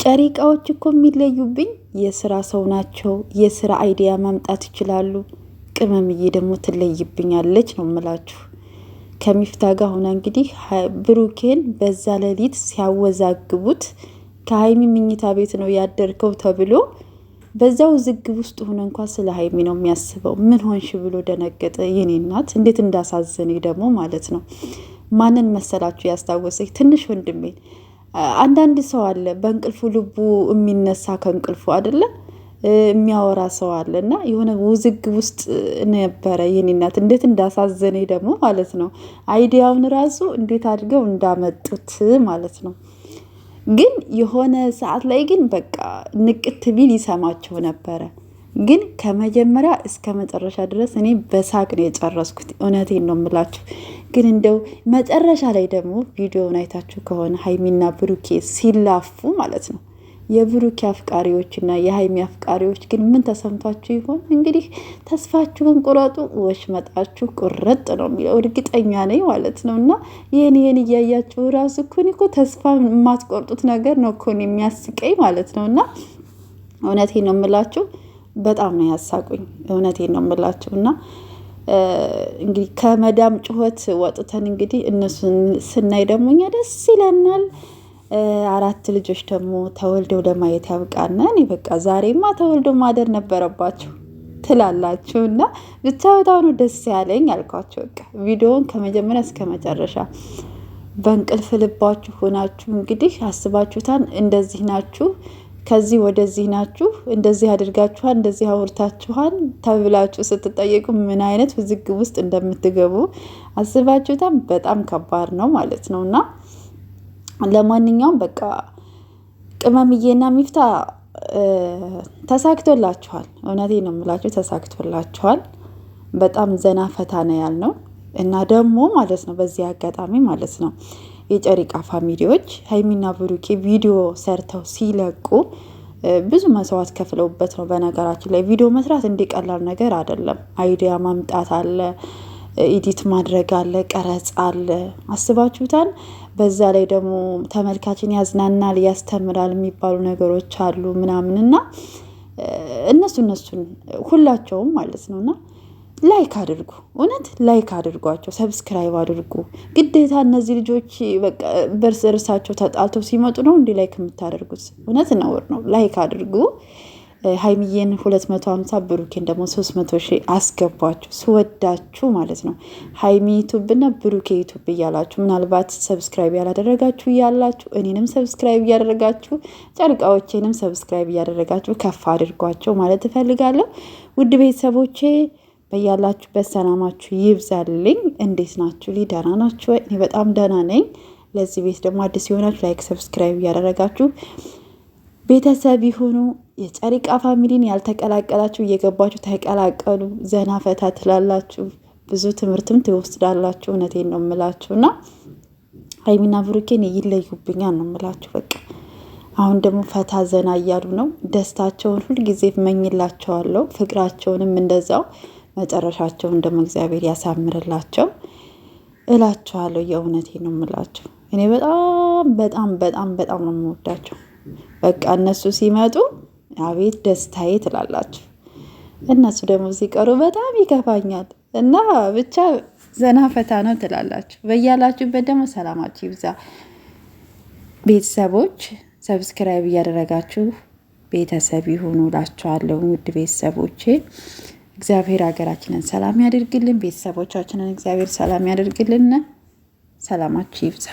ጨሪቃዎች እኮ የሚለዩብኝ የስራ ሰው ናቸው። የስራ አይዲያ ማምጣት ይችላሉ። ቅመምዬ ደግሞ ትለይብኛለች ነው የምላችሁ። ከሚፍታ ጋር ሆና እንግዲህ ብሩኬን በዛ ሌሊት ሲያወዛግቡት ከሀይሚ ምኝታ ቤት ነው ያደርከው ተብሎ በዛው ዝግብ ውስጥ ሆነ እንኳን ስለ ሀይሚ ነው የሚያስበው። ምን ሆንሽ ብሎ ደነገጠ። የኔ እናት እንዴት እንዳሳዘነኝ ደግሞ ማለት ነው። ማንን መሰላችሁ ያስታወሰኝ? ትንሽ ወንድሜን። አንዳንድ ሰው አለ በእንቅልፉ ልቡ የሚነሳ ከእንቅልፉ አይደለ የሚያወራ ሰው አለ እና የሆነ ውዝግብ ውስጥ ነበረ። የኔ እናት እንዴት እንዳሳዘነኝ ደግሞ ማለት ነው። አይዲያውን ራሱ እንዴት አድርገው እንዳመጡት ማለት ነው። ግን የሆነ ሰዓት ላይ ግን በቃ ንቅት ቢል ይሰማቸው ነበረ። ግን ከመጀመሪያ እስከ መጨረሻ ድረስ እኔ በሳቅ ነው የጨረስኩት። እውነቴን ነው የምላችሁ። ግን እንደው መጨረሻ ላይ ደግሞ ቪዲዮውን አይታችሁ ከሆነ ሀይሚና ብሩኬ ሲላፉ ማለት ነው የብሩኬ አፍቃሪዎች እና የሀይሚ አፍቃሪዎች ግን ምን ተሰምቷችሁ ይሆን? እንግዲህ ተስፋችሁን ቁረጡ፣ ወሽመጣችሁ ቁርጥ ነው የሚለው እርግጠኛ ነኝ ማለት ነው። እና ይህን እያያችሁ ራሱ እኮ ተስፋ የማትቆርጡት ነገር ነው እኮ የሚያስቀኝ ማለት ነው። እና እውነቴን ነው የምላችሁ በጣም ነው ያሳቁኝ። እውነቴን ነው የምላችሁ እና እንግዲህ ከመዳም ጩኸት ወጥተን እንግዲህ እነሱን ስናይ ደግሞ እኛ ደስ ይለናል። 4 ልጆች ደግሞ ተወልደው ለማየት ያብቃና። እኔ በቃ ዛሬማ ተወልደው ማደር ነበረባቸው ትላላችሁ። እና ብቻ በጣም ነው ደስ ያለኝ አልኳቸው። በቃ ቪዲዮውን ከመጀመሪያ እስከ መጨረሻ በእንቅልፍ ልባችሁ ሆናችሁ እንግዲህ አስባችሁታን። እንደዚህ ናችሁ፣ ከዚህ ወደዚህ ናችሁ፣ እንደዚህ አድርጋችኋል፣ እንደዚህ አውርታችኋል ተብላችሁ ስትጠየቁ ምን አይነት ውዝግብ ውስጥ እንደምትገቡ አስባችሁታን። በጣም ከባድ ነው ማለት ነው። እና ለማንኛውም በቃ ቅመምዬና ሚፍታ ተሳክቶላችኋል። እውነቴን ነው የምላችሁ ተሳክቶላችኋል። በጣም ዘና ፈታ ነው ያልነው። እና ደግሞ ማለት ነው በዚህ አጋጣሚ ማለት ነው የጨሪቃ ፋሚሊዎች ሀይሚና ብሩኬ ቪዲዮ ሰርተው ሲለቁ ብዙ መስዋዕት ከፍለውበት ነው። በነገራችን ላይ ቪዲዮ መስራት እንዲቀላል ነገር አይደለም። አይዲያ ማምጣት አለ፣ ኤዲት ማድረግ አለ፣ ቀረጽ አለ። አስባችሁታል። በዛ ላይ ደግሞ ተመልካችን ያዝናናል፣ ያስተምራል የሚባሉ ነገሮች አሉ ምናምንና እነሱን ሁላቸውም ማለት ነውና ላይክ አድርጉ። እውነት ላይክ አድርጓቸው፣ ሰብስክራይብ አድርጉ። ግዴታ እነዚህ ልጆች በቃ በርስ እርሳቸው ተጣልተው ሲመጡ ነው እንዲህ ላይክ የምታደርጉት? እውነት ነውር ነው። ላይክ አድርጉ። ሀይሚዬን 250 ብሩኬን ደግሞ 300 ሺህ አስገቧቸው። ስወዳችሁ ማለት ነው። ሀይሚ ዩቱብ እና ብሩኬ ዩቱብ እያላችሁ ምናልባት ሰብስክራይብ ያላደረጋችሁ እያላችሁ እኔንም ሰብስክራይብ እያደረጋችሁ ጨርቃዎቼንም ሰብስክራይብ እያደረጋችሁ ከፍ አድርጓቸው ማለት እፈልጋለሁ። ውድ ቤተሰቦቼ በያላችሁበት ሰላማችሁ ይብዛልኝ። እንዴት ናችሁ? ደህና ናችሁ? እኔ በጣም ደህና ነኝ። ለዚህ ቤት ደግሞ አዲስ የሆናችሁ ላይክ ሰብስክራይብ እያደረጋችሁ ቤተሰብ ይሁኑ። የጨሪቃ ፋሚሊን ያልተቀላቀላችሁ እየገባችሁ ተቀላቀሉ። ዘና ፈታ ትላላችሁ፣ ብዙ ትምህርትም ትወስዳላችሁ። እውነቴን ነው የምላችሁ እና ሀይሚና ብሩኬን ይለዩብኛል ነው የምላችሁ። በቃ አሁን ደግሞ ፈታ ዘና እያሉ ነው። ደስታቸውን ሁልጊዜ እመኝላቸዋለሁ፣ ፍቅራቸውንም እንደዛው። መጨረሻቸውን ደግሞ እግዚአብሔር ያሳምርላቸው እላቸዋለሁ። የእውነቴን ነው የምላችሁ። እኔ በጣም በጣም በጣም በጣም ነው የምወዳቸው። በቃ እነሱ ሲመጡ አቤት ደስታዬ ትላላችሁ። እነሱ ደግሞ ሲቀሩ በጣም ይከፋኛል። እና ብቻ ዘና ፈታ ነው ትላላችሁ። በያላችሁበት ደግሞ ሰላማችሁ ይብዛ። ቤተሰቦች ሰብስክራይብ እያደረጋችሁ ቤተሰብ ይሁኑ እላችኋለሁ። ውድ ቤተሰቦቼ እግዚአብሔር ሀገራችንን ሰላም ያደርግልን፣ ቤተሰቦቻችንን እግዚአብሔር ሰላም ያደርግልን። ሰላማችሁ ይብዛ።